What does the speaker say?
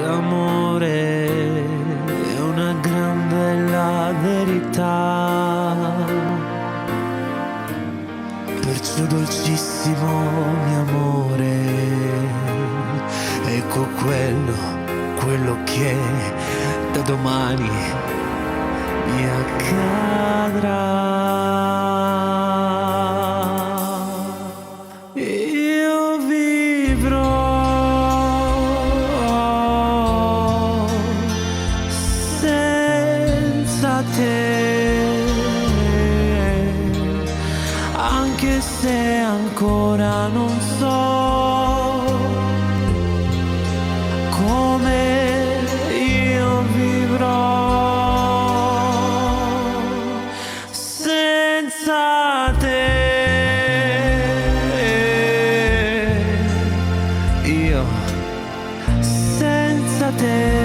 l'amore è una gran bella verità. Perciò dolcissimo mio amore, ecco quello che da domani mi accadrà. Io vivrò senza te, anche se ancora non so come io vivrò senza te. Io senza te.